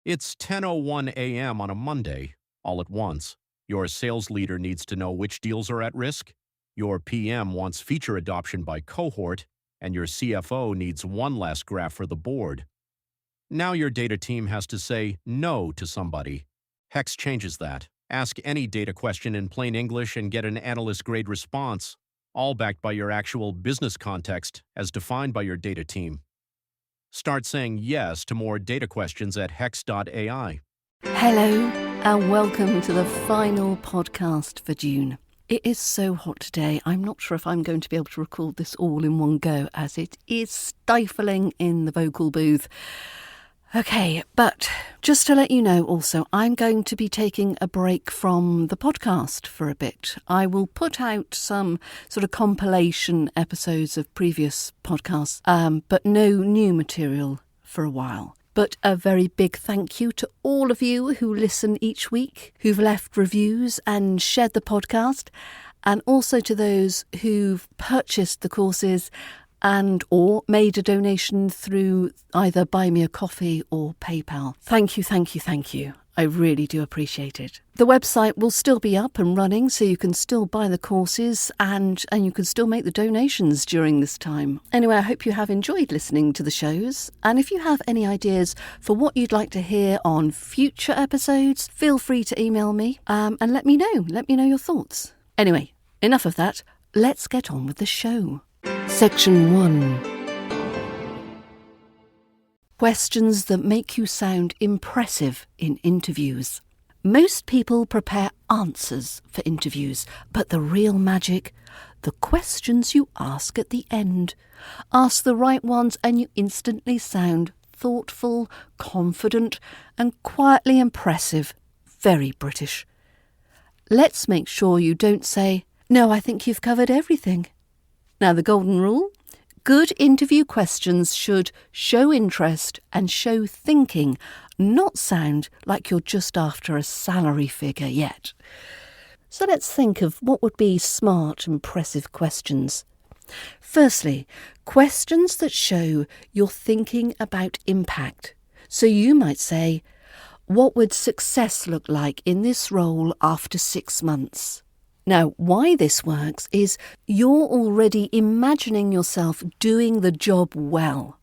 It's 10:01 a.m. on a Monday, all at once. Your sales leader needs to know which deals are at risk. Your PM wants feature adoption by cohort, and your CFO needs one last graph for the board. Now your data team has to say no to somebody. Hex changes that. Ask any data question in plain English and get an analyst-grade response, all backed by your actual business context as defined by your data team. Start saying yes to more data questions at hex.ai. Hello and welcome to the final podcast for June. It is so hot today. I'm not sure if I'm going to be able to record this all in one go as it is stifling in the vocal booth. Okay, but just to let you know also, I'm going to be taking a break from the podcast for a bit. I will put out some sort of compilation episodes of previous podcasts, but no new material for a while. But a very big thank you to all of you who listen each week, who've left reviews and shared the podcast, and also to those who've purchased the courses and or made a donation through either Buy Me a Coffee or PayPal. Thank you, thank you, thank you. I really do appreciate it. The website will still be up and running, so you can still buy the courses and you can still make the donations during this time. Anyway, I hope you have enjoyed listening to the shows. And if you have any ideas for what you'd like to hear on future episodes, feel free to email me and let me know. Let me know your thoughts. Anyway, enough of that. Let's get on with the show. Section 1. Questions that make you sound impressive in interviews. Most people prepare answers for interviews, but the real magic, the questions you ask at the end. Ask the right ones and you instantly sound thoughtful, confident, and quietly impressive. Very British. Let's make sure you don't say, "No, I think you've covered everything." Now, the golden rule: good interview questions should show interest and show thinking, not sound like you're just after a salary figure yet. So let's think of what would be smart, impressive questions. Firstly, questions that show you're thinking about impact. So you might say, what would success look like in this role after 6 months? Now, why this works is you're already imagining yourself doing the job well.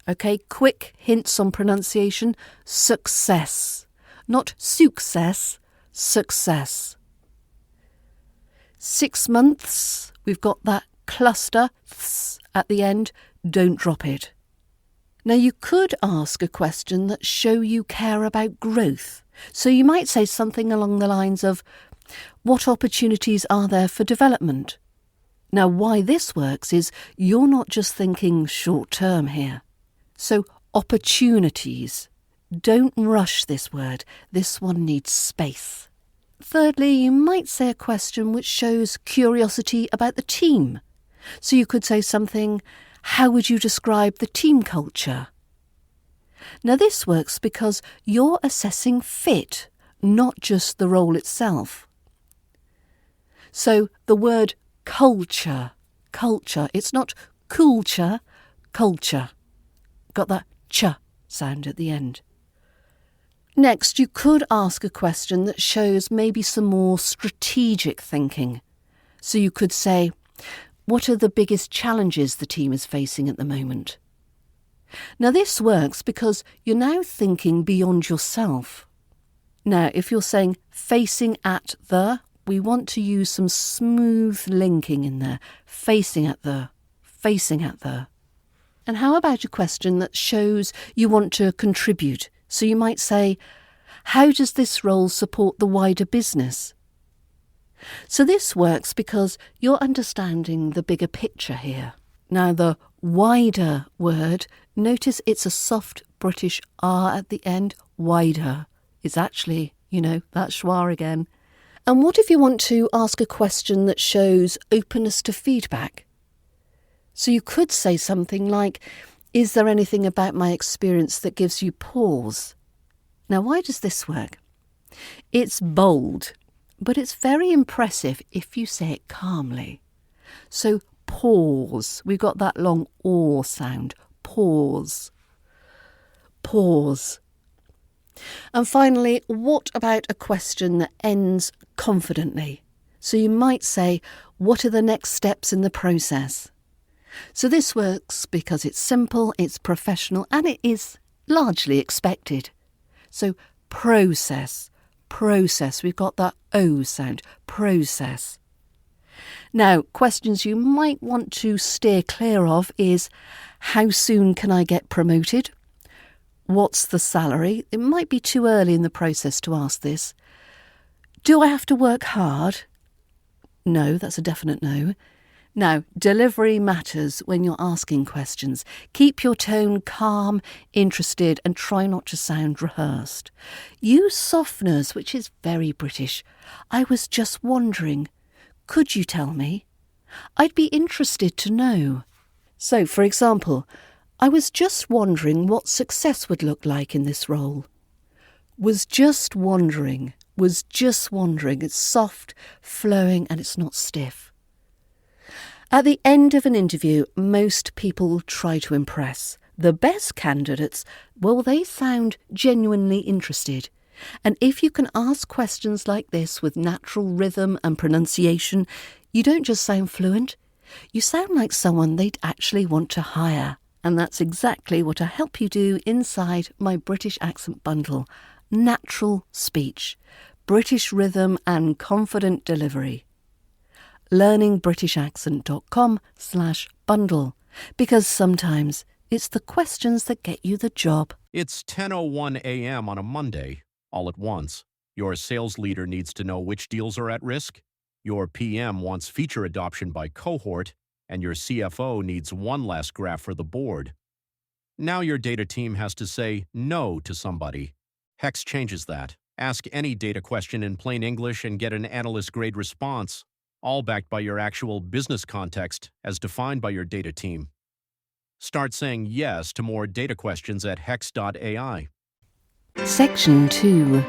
Okay, quick hints on pronunciation: success. Not success, success. 6 months, we've got that cluster at the end, don't drop it. Now, you could ask a question that show you care about growth. So you might say something along the lines of, what opportunities are there for development? Now, why this works is you're not just thinking short term here. So, opportunities. Don't rush this word. This one needs space. Thirdly, you might say a question which shows curiosity about the team. So you could say something, how would you describe the team culture? Now, this works because you're assessing fit, not just the role itself. So the word culture, it's not culture, culture. Got that ch sound at the end. Next, you could ask a question that shows maybe some more strategic thinking. So you could say, what are the biggest challenges the team is facing at the moment? Now, this works because you're now thinking beyond yourself. Now, if you're saying facing at the, we want to use some smooth linking in there. Facing at the, facing at the. And how about a question that shows you want to contribute? So you might say, how does this role support the wider business? So this works because you're understanding the bigger picture here. Now, the wider word, notice it's a soft British R at the end. Wider is actually, that schwa again. And what if you want to ask a question that shows openness to feedback? So you could say something like, is there anything about my experience that gives you pause? Now, why does this work? It's bold, but it's very impressive if you say it calmly. So pause. We've got that long or sound. Pause. Pause. And finally, what about a question that ends confidently? So you might say, what are the next steps in the process? So this works because it's simple, it's professional, and it is largely expected. So process. We've got that O sound, process. Now, questions you might want to steer clear of is, how soon can I get promoted? What's the salary? It might be too early in the process to ask this. Do I have to work hard? No, that's a definite no. Now, delivery matters when you're asking questions. Keep your tone calm, interested, and try not to sound rehearsed. Use softeners, which is very British. I was just wondering. Could you tell me? I'd be interested to know. So, for example, I was just wondering what success would look like in this role. Was just wondering. It's soft, flowing, and it's not stiff. At the end of an interview, most people try to impress. The best candidates, well, they sound genuinely interested. And if you can ask questions like this with natural rhythm and pronunciation, you don't just sound fluent, you sound like someone they'd actually want to hire. And that's exactly what I help you do inside my British Accent Bundle. Natural speech, British rhythm and confident delivery. learningbritishaccent.com/bundle, because sometimes it's the questions that get you the job. It's 10:01 a.m. on a Monday, all at once. Your sales leader needs to know which deals are at risk. Your PM wants feature adoption by cohort, and your CFO needs one last graph for the board. Now your data team has to say no to somebody. Hex changes that. Ask any data question in plain English and get an analyst-grade response, all backed by your actual business context as defined by your data team. Start saying yes to more data questions at hex.ai. Section 2.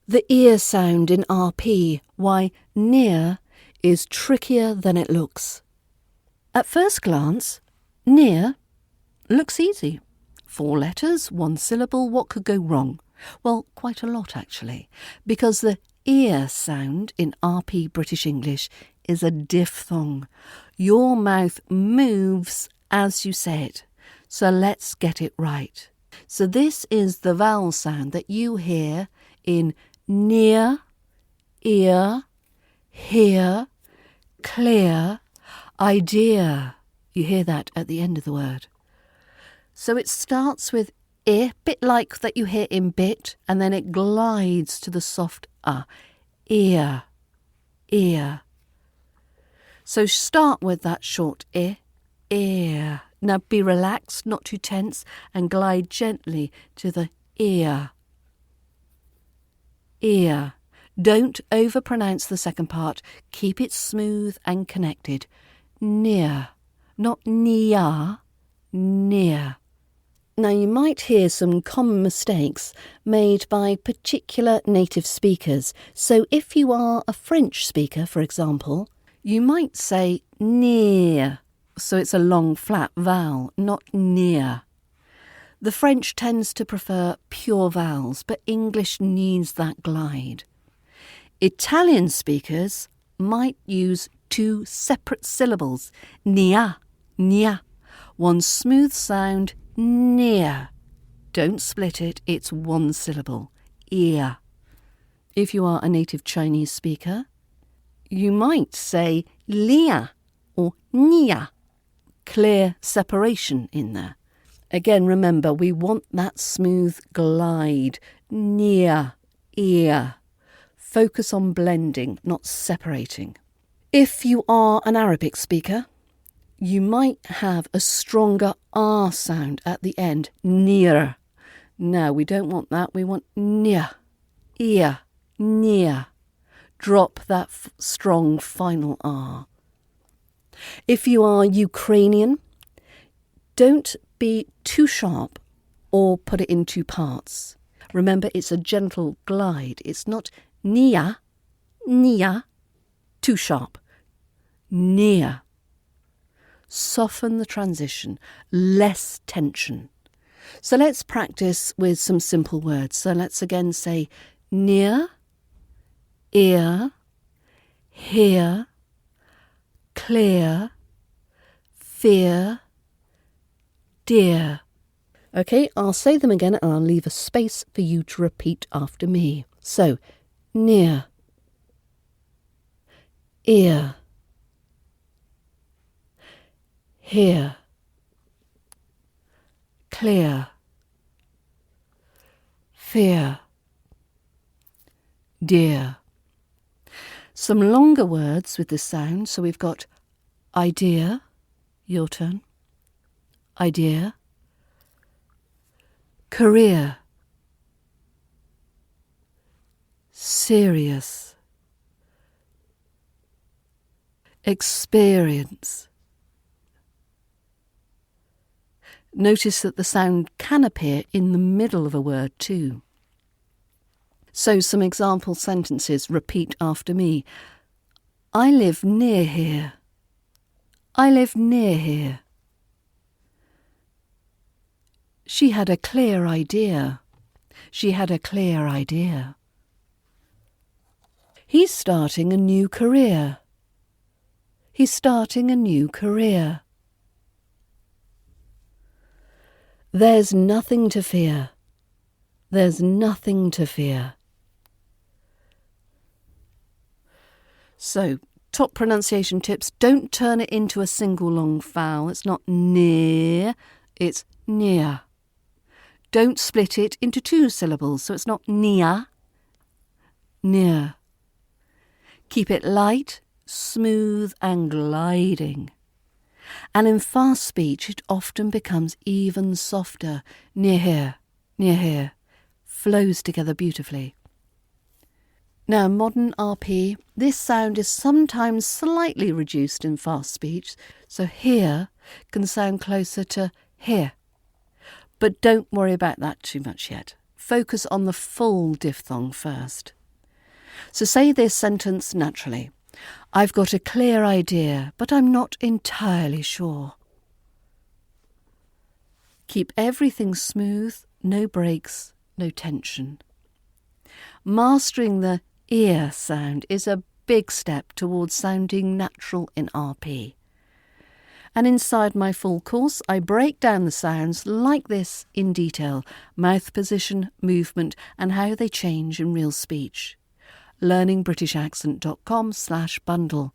The ear sound in RP, why near is trickier than it looks. At first glance, near looks easy. 4 letters, 1 syllable, what could go wrong? Well, quite a lot actually, because the ear sound in RP British English is a diphthong. Your mouth moves as you say it. So let's get it right. So this is the vowel sound that you hear in near, ear, hear, clear, idea. You hear that at the end of the word. So it starts with I, bit like that you hear in bit, and then it glides to the soft ear, ear. So start with that short I, ear. Now be relaxed, not too tense, and glide gently to the ear, ear. Don't overpronounce the second part. Keep it smooth and connected. Near, not near, near. Now you might hear some common mistakes made by particular native speakers. So if you are a French speaker, for example, you might say near. So it's a long flat vowel, not near. The French tends to prefer pure vowels, but English needs that glide. Italian speakers might use 2 separate syllables, nia, nia. One smooth sound, near. Don't split it, it's 1 syllable, ear. If you are a native Chinese speaker, you might say lia or nia. Clear separation in there. Again, remember, we want that smooth glide, near, ear. Focus on blending, not separating. If you are an Arabic speaker, you might have a stronger R sound at the end, near. No, we don't want that. We want near, ear, near. Drop that strong final R. If you are Ukrainian, don't be too sharp or put it in 2 parts. Remember, it's a gentle glide. It's not nia, nia, too sharp. Near. Soften the transition, less tension. So let's practice with some simple words. So let's again say near, ear, hear, clear, fear, dear. Okay, I'll say them again and I'll leave a space for you to repeat after me. So, near, ear, hear, clear, fear, dear. Some longer words with this sound. So we've got idea, your turn, idea, career, serious, experience. Notice that the sound can appear in the middle of a word too. So some example sentences repeat after me. I live near here. I live near here. She had a clear idea. She had a clear idea. He's starting a new career. He's starting a new career. There's nothing to fear. There's nothing to fear. So, top pronunciation tips, don't turn it into a single long vowel. It's not near, it's near. Don't split it into two syllables, so it's not near, near. Keep it light, smooth and gliding. And in fast speech, it often becomes even softer. Near here, flows together beautifully. Now, modern RP, this sound is sometimes slightly reduced in fast speech, so here can sound closer to here. But don't worry about that too much yet. Focus on the full diphthong first. So say this sentence naturally. I've got a clear idea, but I'm not entirely sure. Keep everything smooth, no breaks, no tension. Mastering the ear sound is a big step towards sounding natural in RP. And inside my full course, I break down the sounds like this in detail, mouth position, movement, and how they change in real speech. learningbritishAccent.com/bundle,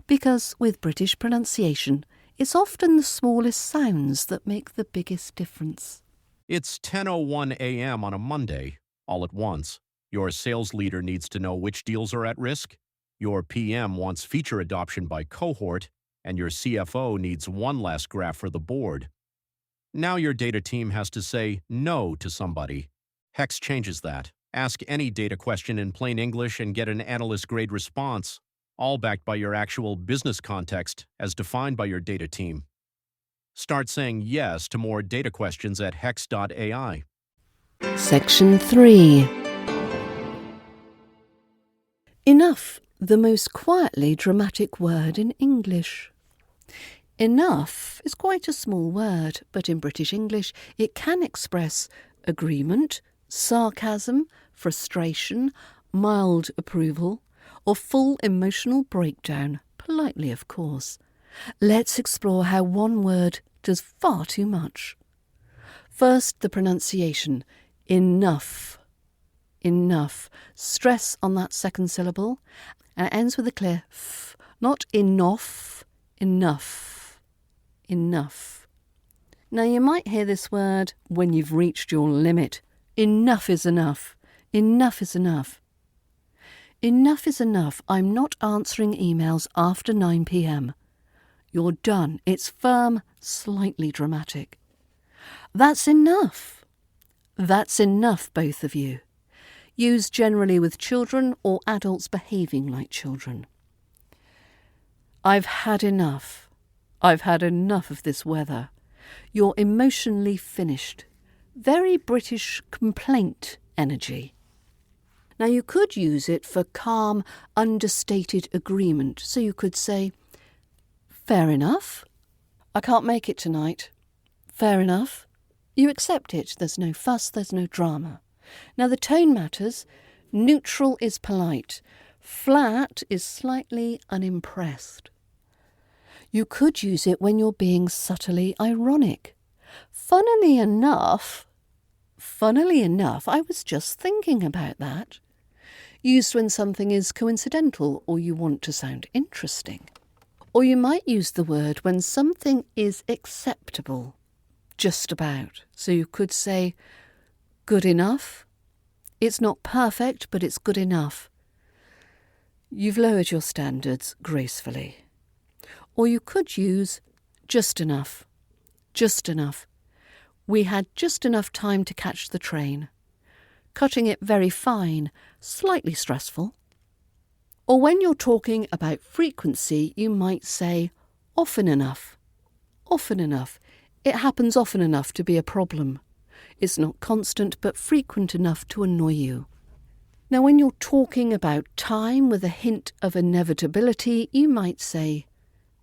because with British pronunciation, it's often the smallest sounds that make the biggest difference. It's 10:01 a.m. on a Monday, all at once. Your sales leader needs to know which deals are at risk. Your PM wants feature adoption by cohort, and your CFO needs one last graph for the board. Now your data team has to say no to somebody. Hex changes that. Ask any data question in plain English and get an analyst-grade response, all backed by your actual business context as defined by your data team. Start saying yes to more data questions at hex.ai. Section 3. Enough, the most quietly dramatic word in English. Enough is quite a small word, but in British English it can express agreement, sarcasm, frustration, mild approval, or full emotional breakdown, politely of course. Let's explore how one word does far too much. First, the pronunciation. Enough. Enough. Stress on that second syllable, and it ends with a clear f. Not enough, enough. Enough. Now you might hear this word when you've reached your limit. Enough is enough. Enough is enough. Enough is enough. I'm not answering emails after 9 p.m. You're done. It's firm, slightly dramatic. That's enough. That's enough, both of you. Used generally with children or adults behaving like children. I've had enough. I've had enough of this weather. You're emotionally finished. Very British complaint energy. Now you could use it for calm, understated agreement. So you could say, fair enough. I can't make it tonight. Fair enough. You accept it. There's no fuss, there's no drama. Now the tone matters. Neutral is polite. Flat is slightly unimpressed. You could use it when you're being subtly ironic. Funnily enough, I was just thinking about that. Used when something is coincidental or you want to sound interesting. Or you might use the word when something is acceptable, just about. So you could say, good enough. It's not perfect, but it's good enough. You've lowered your standards gracefully. Or you could use just enough. Just enough. We had just enough time to catch the train. Cutting it very fine, slightly stressful. Or when you're talking about frequency, you might say often enough. Often enough. It happens often enough to be a problem. It's not constant but frequent enough to annoy you. Now when you're talking about time with a hint of inevitability, you might say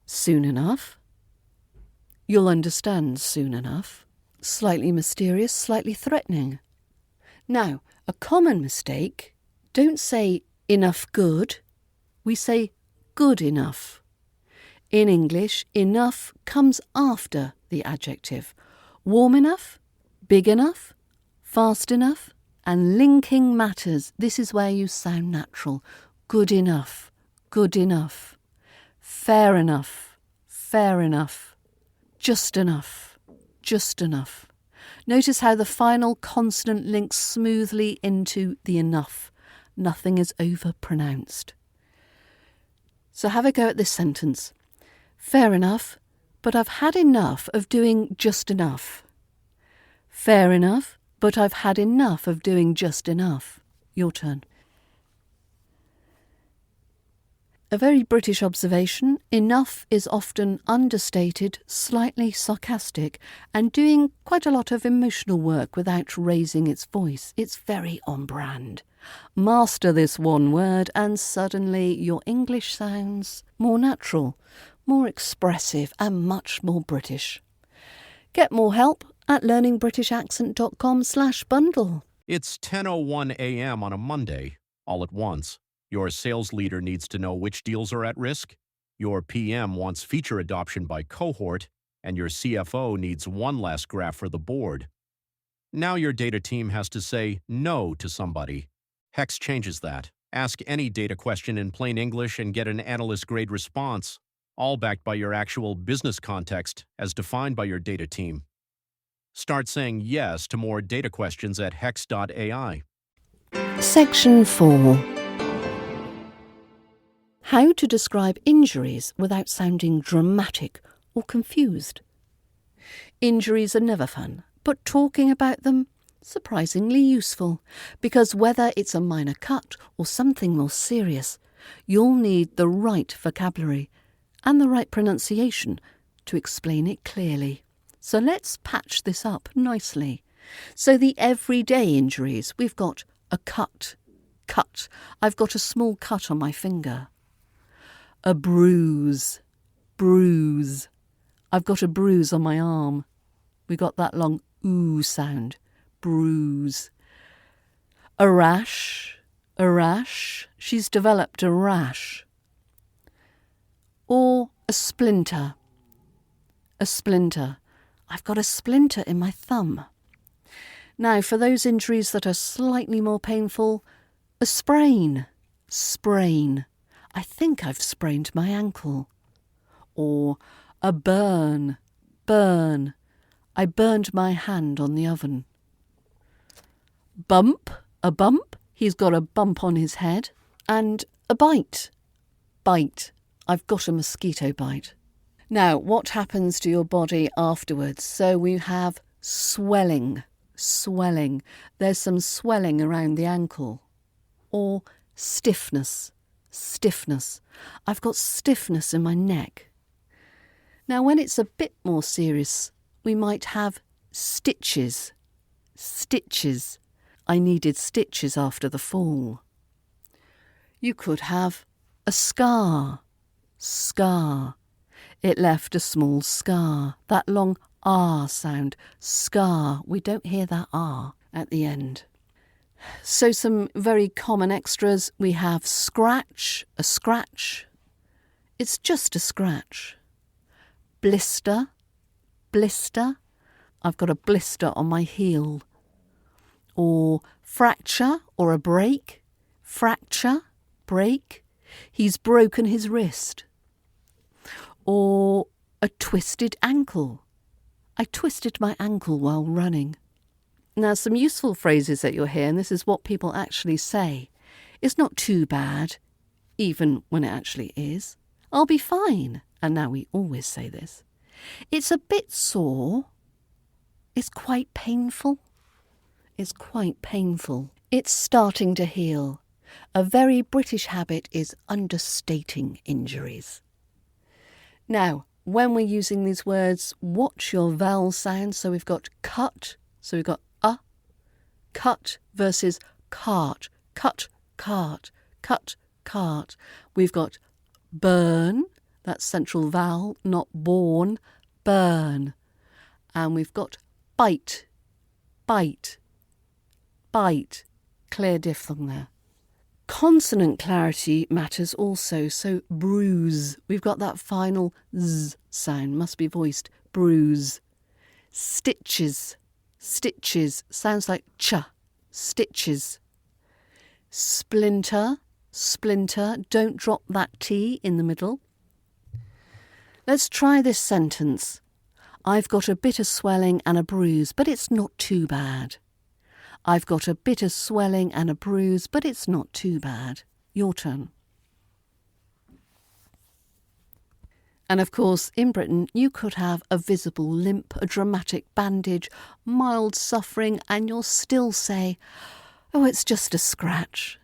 soon enough. You'll understand soon enough. Slightly mysterious, slightly threatening. Now, a common mistake, don't say enough good. We say good enough. In English, enough comes after the adjective. Warm enough, big enough, fast enough, and linking matters. This is where you sound natural. Good enough, good enough. Fair enough, fair enough. Just enough, just enough. Notice how the final consonant links smoothly into the enough. Nothing is overpronounced. So have a go at this sentence. Fair enough, but I've had enough of doing just enough. Fair enough, but I've had enough of doing just enough. Your turn. A very British observation, enough is often understated, slightly sarcastic, and doing quite a lot of emotional work without raising its voice. It's very on brand. Master this one word and suddenly your English sounds more natural, more expressive and much more British. Get more help at learningbritishaccent.com/bundle. It's 10:01 a.m. on a Monday, all at once. Your sales leader needs to know which deals are at risk. Your PM wants feature adoption by cohort, and your CFO needs one last graph for the board. Now your data team has to say no to somebody. Hex changes that. Ask any data question in plain English and get an analyst-grade response, all backed by your actual business context as defined by your data team. Start saying yes to more data questions at hex.ai. Section 4. How to describe injuries without sounding dramatic or confused. Injuries are never fun, but talking about them, surprisingly useful, because whether it's a minor cut or something more serious, you'll need the right vocabulary and the right pronunciation to explain it clearly. So let's patch this up nicely. So the everyday injuries, we've got a cut. I've got a small cut on my finger. A bruise. I've got a bruise on my arm. We got that long ooh sound. Bruise. A rash. She's developed a rash. Or a splinter. I've got a splinter in my thumb. Now, for those injuries that are slightly more painful, a sprain. I think I've sprained my ankle. Or a burn. I burned my hand on the oven. Bump. He's got a bump on his head. And a bite. I've got a mosquito bite. Now, what happens to your body afterwards? So we have swelling. There's some swelling around the ankle. Or stiffness. I've got stiffness in my neck. Now, when it's a bit more serious, we might have stitches. I needed stitches after the fall. You could have a scar. It left a small scar. That long R sound. Scar. We don't hear that R at the end. So some very common extras. We have scratch, a scratch. It's just a scratch. Blister, blister. I've got a blister on my heel. Or fracture or a break. Fracture, break. He's broken his wrist. Or a twisted ankle. I twisted my ankle while running. Now, some useful phrases that you'll hear, and this is what people actually say. It's not too bad, even when it actually is. I'll be fine. And now we always say this. It's a bit sore. It's quite painful. It's quite painful. It's starting to heal. A very British habit is understating injuries. Now, when we're using these words, watch your vowel sounds. So we've got cut. So we've got cut versus cart. Cut, cart. Cut, cart. We've got burn. That's central vowel, not born. Burn. And we've got bite. Bite. Bite. Clear diphthong there. Consonant clarity matters also. So bruise. We've got that final z sound. Must be voiced. Bruise. Stitches. Stitches. Sounds like ch. Stitches. Splinter. Splinter. Don't drop that T in the middle. Let's try this sentence. I've got a bit of swelling and a bruise, but it's not too bad. I've got a bit of swelling and a bruise, but it's not too bad. Your turn. And of course, in Britain, you could have a visible limp, a dramatic bandage, mild suffering, and you'll still say, oh, it's just a scratch.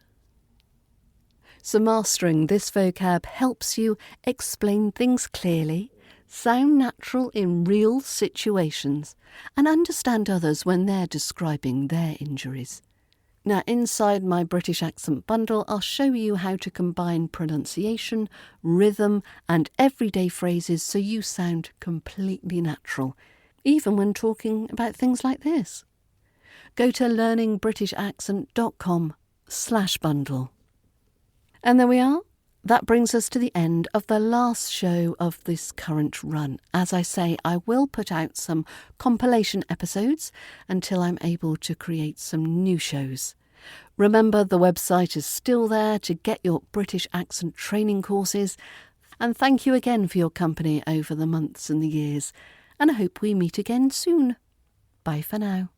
So mastering this vocab helps you explain things clearly, sound natural in real situations, and understand others when they're describing their injuries. Now, inside my British accent bundle, I'll show you how to combine pronunciation, rhythm, and everyday phrases so you sound completely natural, even when talking about things like this. Go to learningbritishaccent.com/bundle. And there we are. That brings us to the end of the last show of this current run. As I say, I will put out some compilation episodes until I'm able to create some new shows. Remember, the website is still there to get your British accent training courses. And thank you again for your company over the months and the years. And I hope we meet again soon. Bye for now.